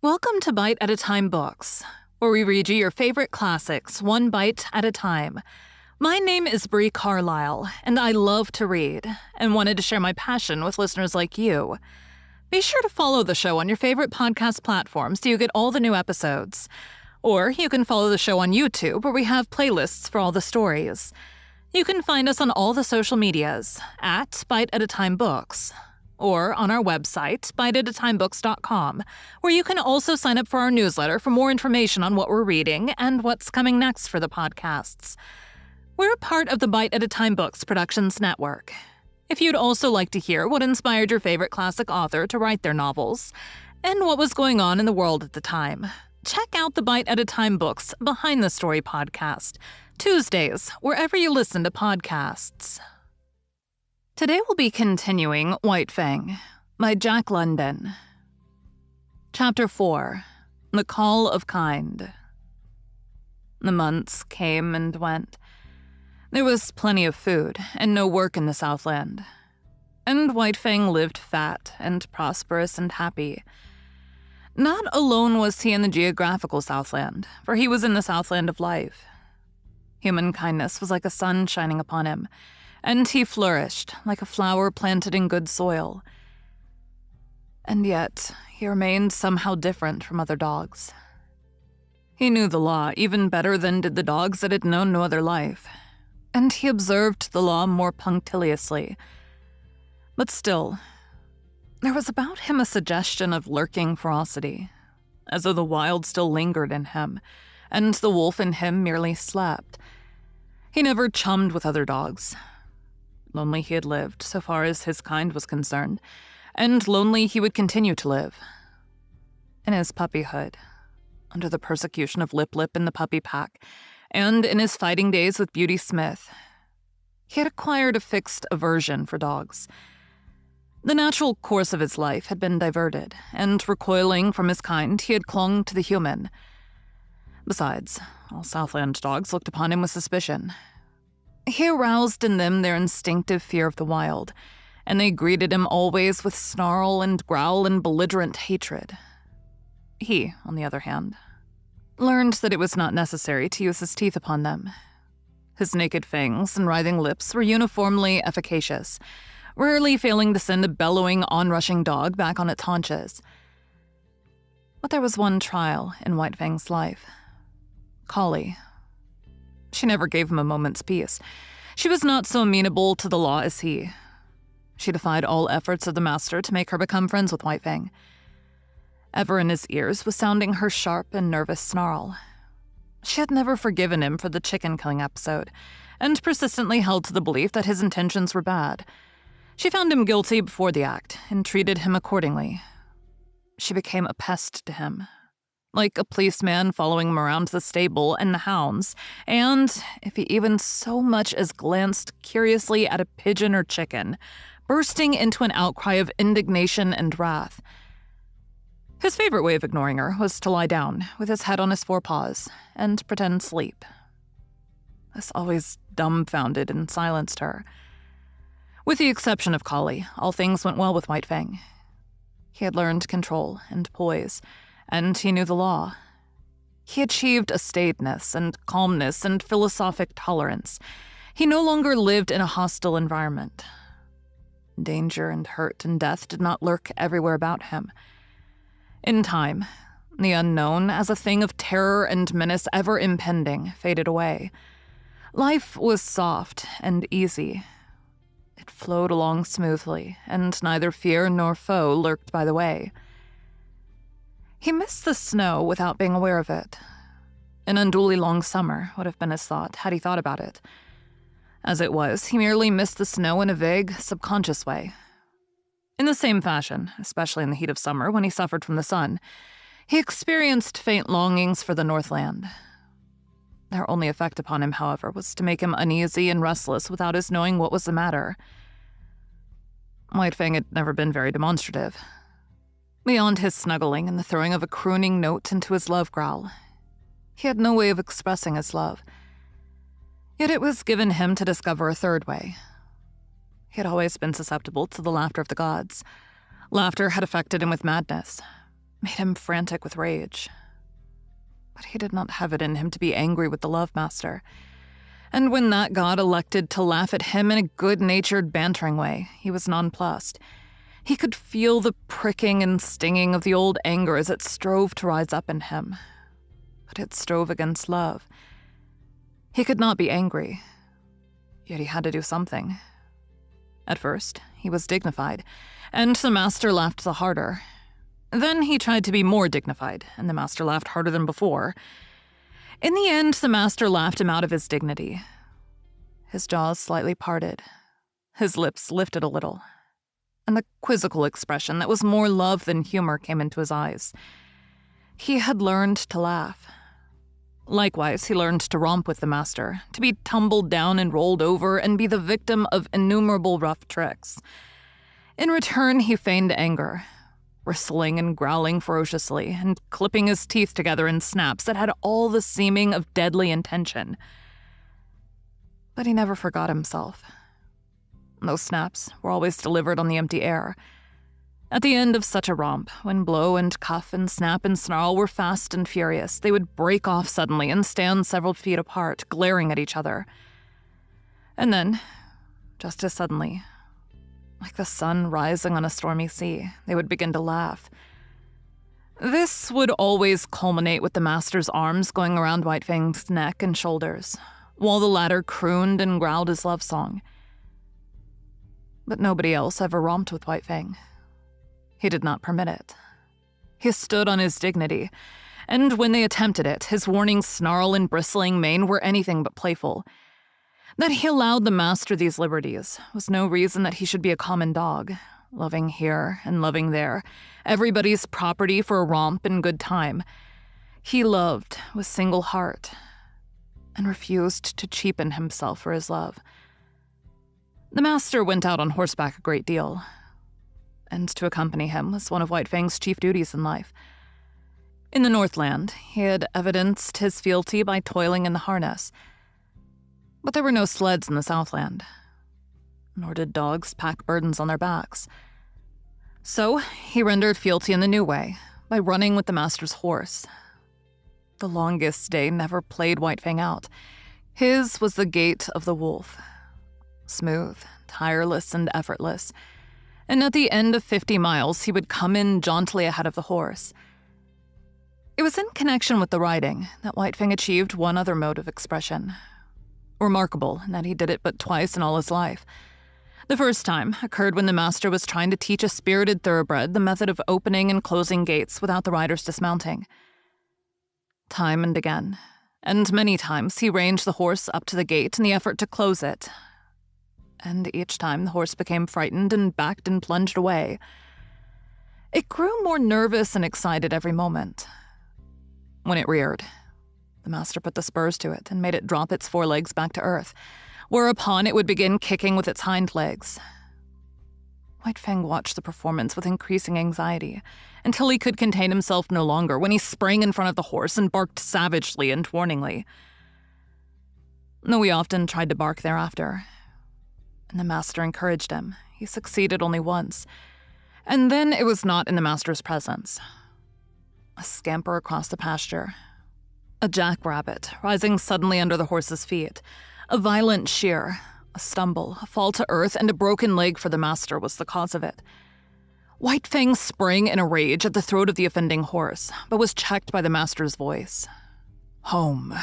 Welcome to Bite at a Time Books, where we read you your favorite classics one bite at a time. My name is Bree Carlile, and I love to read, and wanted to share my passion with listeners like you. Be sure to follow the show on your favorite podcast platforms so you get all the new episodes. Or you can follow the show on YouTube, where we have playlists for all the stories. You can find us on all the social medias at Bite at a Time Books, or on our website, biteatatimebooks.com, where you can also sign up for our newsletter for more information on what we're reading and what's coming next for the podcasts. We're part of the Bite at a Time Books Productions Network. If you'd also like to hear what inspired your favorite classic author to write their novels, and what was going on in the world at the time, check out the Bite at a Time Books Behind the Story podcast, Tuesdays, wherever you listen to podcasts. Today we'll be continuing White Fang by Jack London. Chapter 4, The Call of Kind. The months came and went. There was plenty of food and no work in the Southland. And White Fang lived fat and prosperous and happy. Not alone was he in the geographical Southland, for he was in the Southland of life. Human kindness was like a sun shining upon him, and he flourished like a flower planted in good soil. And yet, he remained somehow different from other dogs. He knew the law even better than did the dogs that had known no other life, and he observed the law more punctiliously. But still, there was about him a suggestion of lurking ferocity, as though the wild still lingered in him, and the wolf in him merely slept. He never chummed with other dogs. Lonely he had lived, so far as his kind was concerned, and lonely he would continue to live. In his puppyhood, under the persecution of Lip Lip in the puppy pack, and in his fighting days with Beauty Smith, he had acquired a fixed aversion for dogs. The natural course of his life had been diverted, and recoiling from his kind, he had clung to the human. Besides, all Southland dogs looked upon him with suspicion. He aroused in them their instinctive fear of the wild, and they greeted him always with snarl and growl and belligerent hatred. He, on the other hand, learned that it was not necessary to use his teeth upon them. His naked fangs and writhing lips were uniformly efficacious, rarely failing to send a bellowing, onrushing dog back on its haunches. But there was one trial in White Fang's life. Collie. She never gave him a moment's peace. She was not so amenable to the law as he. She defied all efforts of the master to make her become friends with White Fang. Ever in his ears was sounding her sharp and nervous snarl. She had never forgiven him for the chicken-killing episode, and persistently held to the belief that his intentions were bad. She found him guilty before the act, and treated him accordingly. She became a pest to him, like a policeman following him around the stable and the hounds, and, if he even so much as glanced curiously at a pigeon or chicken, bursting into an outcry of indignation and wrath. His favorite way of ignoring her was to lie down, with his head on his forepaws, and pretend sleep. This always dumbfounded and silenced her. With the exception of Collie, all things went well with White Fang. He had learned control and poise, and he knew the law. He achieved a staidness and calmness and philosophic tolerance. He no longer lived in a hostile environment. Danger and hurt and death did not lurk everywhere about him. In time, the unknown, as a thing of terror and menace ever impending, faded away. Life was soft and easy. It flowed along smoothly, and neither fear nor foe lurked by the way. He missed the snow without being aware of it. An unduly long summer would have been his thought, had he thought about it. As it was, he merely missed the snow in a vague, subconscious way. In the same fashion, especially in the heat of summer when he suffered from the sun, he experienced faint longings for the Northland. Their only effect upon him, however, was to make him uneasy and restless without his knowing what was the matter. White Fang had never been very demonstrative. Beyond his snuggling and the throwing of a crooning note into his love growl, he had no way of expressing his love. Yet it was given him to discover a third way. He had always been susceptible to the laughter of the gods. Laughter had affected him with madness. made him frantic with rage. But he did not have it in him to be angry with the Love Master. And when that god elected to laugh at him in a good-natured, bantering way, he was nonplussed. He could feel the pricking and stinging of the old anger as it strove to rise up in him. But it strove against love. He could not be angry, yet he had to do something. At first, he was dignified, and the master laughed the harder. Then he tried to be more dignified, and the master laughed harder than before. In the end, the master laughed him out of his dignity. His jaws slightly parted, his lips lifted a little, and the quizzical expression that was more love than humor came into his eyes. He had learned to laugh. Likewise, he learned to romp with the master, to be tumbled down and rolled over and be the victim of innumerable rough tricks. In return, he feigned anger, bristling and growling ferociously, and clipping his teeth together in snaps that had all the seeming of deadly intention. But he never forgot himself. Those snaps were always delivered on the empty air. At the end of such a romp, when blow and cuff and snap and snarl were fast and furious, they would break off suddenly and stand several feet apart, glaring at each other. And then, just as suddenly, like the sun rising on a stormy sea, they would begin to laugh. This would always culminate with the master's arms going around White Fang's neck and shoulders, while the latter crooned and growled his love song. But nobody else ever romped with White Fang. He did not permit it. He stood on his dignity, and when they attempted it, his warning snarl and bristling mane were anything but playful. That he allowed the master these liberties was no reason that he should be a common dog, loving here and loving there, everybody's property for a romp and good time. He loved with single heart, and refused to cheapen himself for his love. The master went out on horseback a great deal, and to accompany him was one of White Fang's chief duties in life. In the Northland, he had evidenced his fealty by toiling in the harness. But there were no sleds in the Southland, nor did dogs pack burdens on their backs. So he rendered fealty in the new way, by running with the master's horse. The longest day never played White Fang out. His was the gait of the wolf, smooth, tireless, and effortless. And at the end of 50 miles, he would come in jauntily ahead of the horse. It was in connection with the riding that White Fang achieved one other mode of expression. Remarkable in that he did it but twice in all his life. The first time occurred when the master was trying to teach a spirited thoroughbred the method of opening and closing gates without the riders dismounting. Time and again, and many times, he reined the horse up to the gate in the effort to close it. And each time the horse became frightened and backed and plunged away. It grew more nervous and excited every moment. When it reared, the master put the spurs to it and made it drop its forelegs back to earth, whereupon it would begin kicking with its hind legs. White Fang watched the performance with increasing anxiety, until he could contain himself no longer when he sprang in front of the horse and barked savagely and warningly. Though he often tried to bark thereafter, and the master encouraged him, he succeeded only once, and then it was not in the master's presence. A scamper across the pasture, a jackrabbit rising suddenly under the horse's feet, a violent shear, a stumble, a fall to earth, and a broken leg for the master was the cause of it. White Fang sprang in a rage at the throat of the offending horse, but was checked by the master's voice. "Home.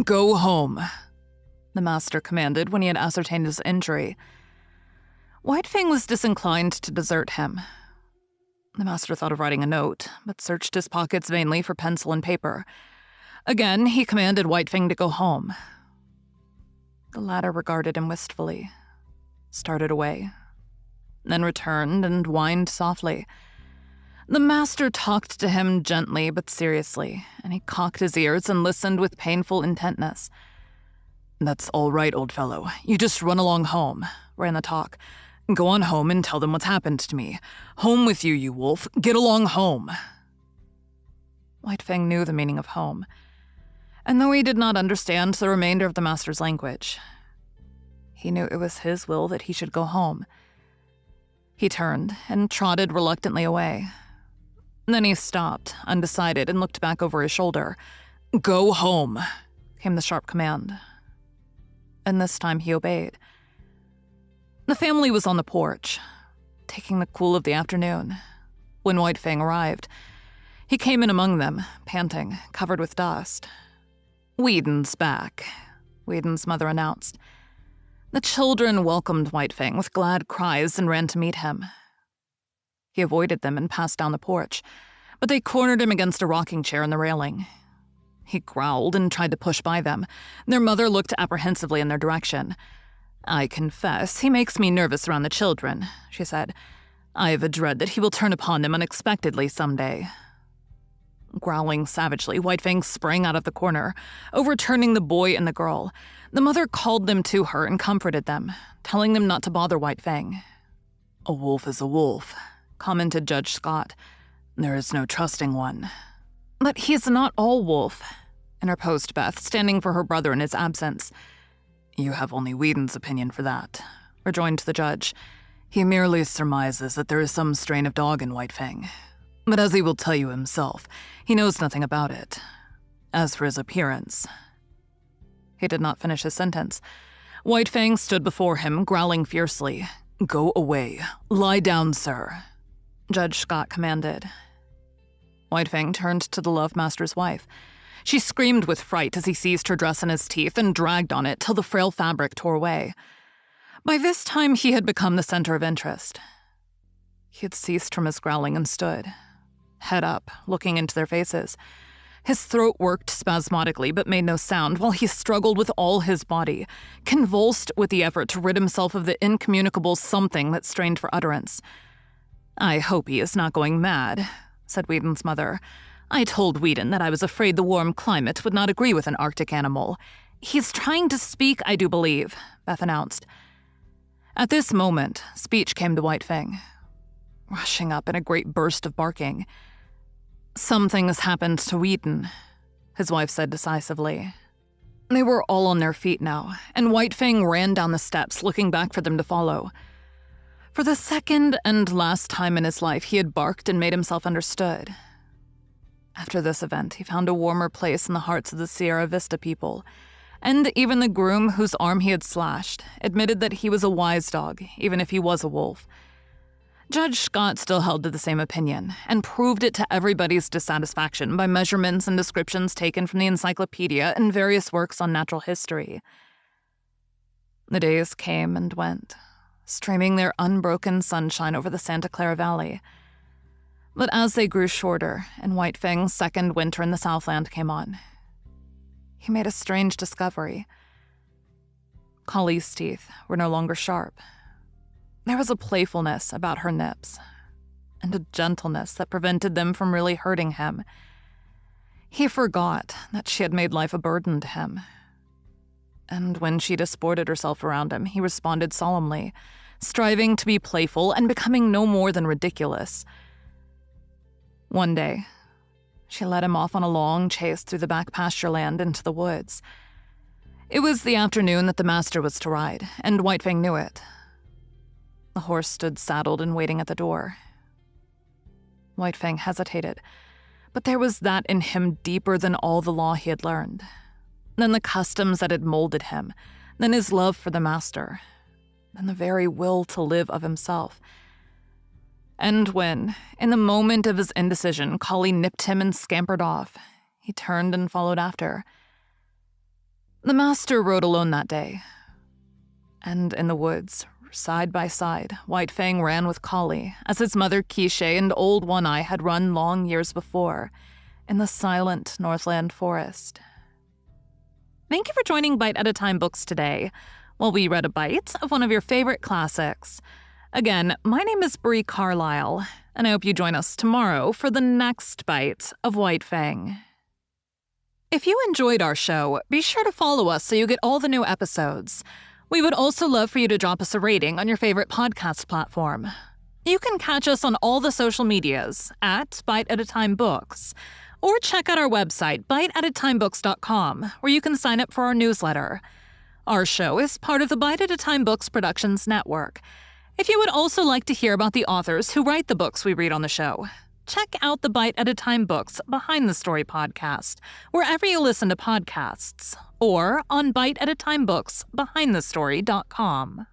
Go home," the master commanded when he had ascertained his injury. White Fang was disinclined to desert him. The master thought of writing a note, but searched his pockets vainly for pencil and paper. Again, he commanded White Fang to go home. The latter regarded him wistfully, started away, then returned and whined softly. The master talked to him gently but seriously, and he cocked his ears and listened with painful intentness. "That's all right, old fellow. You just run along home," ran the talk. "Go on home and tell them what's happened to me. Home with you, you wolf. Get along home." White Fang knew the meaning of home, and though he did not understand the remainder of the master's language, he knew it was his will that he should go home. He turned and trotted reluctantly away. Then he stopped, undecided, and looked back over his shoulder. "Go home," came the sharp command. And this time he obeyed. The family was on the porch, taking the cool of the afternoon, when White Fang arrived. He came in among them, panting, covered with dust. "Whedon's back," Whedon's mother announced. The children welcomed White Fang with glad cries and ran to meet him. He avoided them and passed down the porch, but they cornered him against a rocking chair in the railing. He growled and tried to push by them. Their mother looked apprehensively in their direction. "I confess, he makes me nervous around the children," she said. "I have a dread that he will turn upon them unexpectedly someday." Growling savagely, White Fang sprang out of the corner, overturning the boy and the girl. The mother called them to her and comforted them, telling them not to bother White Fang. "A wolf is a wolf," commented Judge Scott. "There is no trusting one." "But he's not all wolf," interposed Beth, standing for her brother in his absence. "You have only Whedon's opinion for that," rejoined the judge. "He merely surmises that there is some strain of dog in White Fang. But as he will tell you himself, he knows nothing about it. As for his appearance..." He did not finish his sentence. White Fang stood before him, growling fiercely. "Go away. Lie down, sir," Judge Scott commanded. White Fang turned to the love-master's wife. She screamed with fright as he seized her dress in his teeth and dragged on it till the frail fabric tore away. By this time, he had become the center of interest. He had ceased from his growling and stood, head up, looking into their faces. His throat worked spasmodically but made no sound while he struggled with all his body, convulsed with the effort to rid himself of the incommunicable something that strained for utterance. "I hope he is not going mad," said Whedon's mother. "I told Whedon that I was afraid the warm climate would not agree with an Arctic animal. He's trying to speak, I do believe," Beth announced. At this moment, speech came to White Fang, rushing up in a great burst of barking. "Something has happened to Whedon," his wife said decisively. They were all on their feet now, and White Fang ran down the steps, looking back for them to follow. For the second and last time in his life, he had barked and made himself understood. After this event, he found a warmer place in the hearts of the Sierra Vista people, and even the groom whose arm he had slashed admitted that he was a wise dog, even if he was a wolf. Judge Scott still held to the same opinion, and proved it to everybody's dissatisfaction by measurements and descriptions taken from the encyclopedia and various works on natural history. The days came and went, streaming their unbroken sunshine over the Santa Clara Valley. But as they grew shorter, and White Fang's second winter in the Southland came on, he made a strange discovery. Carlile's teeth were no longer sharp. There was a playfulness about her nips, and a gentleness that prevented them from really hurting him. He forgot that she had made life a burden to him. And when she disported herself around him, he responded solemnly, striving to be playful and becoming no more than ridiculous. One day, she led him off on a long chase through the back pasture land into the woods. It was the afternoon that the master was to ride, and White Fang knew it. The horse stood saddled and waiting at the door. White Fang hesitated, but there was that in him deeper than all the law he had learned, than the customs that had molded him, than his love for the master, than the very will to live of himself. And when, in the moment of his indecision, Carlile nipped him and scampered off, he turned and followed after. The master rode alone that day, and in the woods, side by side, White Fang ran with Carlile, as his mother Quiche and Old One-Eye had run long years before, in the silent Northland forest. Thank you for joining Bite at a Time Books today, while we read a bite of one of your favorite classics. Again, my name is Bree Carlile, and I hope you join us tomorrow for the next bite of White Fang. If you enjoyed our show, be sure to follow us so you get all the new episodes. We would also love for you to drop us a rating on your favorite podcast platform. You can catch us on all the social medias at Bite at a Time Books, or check out our website, biteatatimebooks.com, where you can sign up for our newsletter. Our show is part of the Bite at a Time Books Productions Network. If you would also like to hear about the authors who write the books we read on the show, check out the Bite at a Time Books Behind the Story podcast, wherever you listen to podcasts, or on biteatatimebooksbehindthestory.com.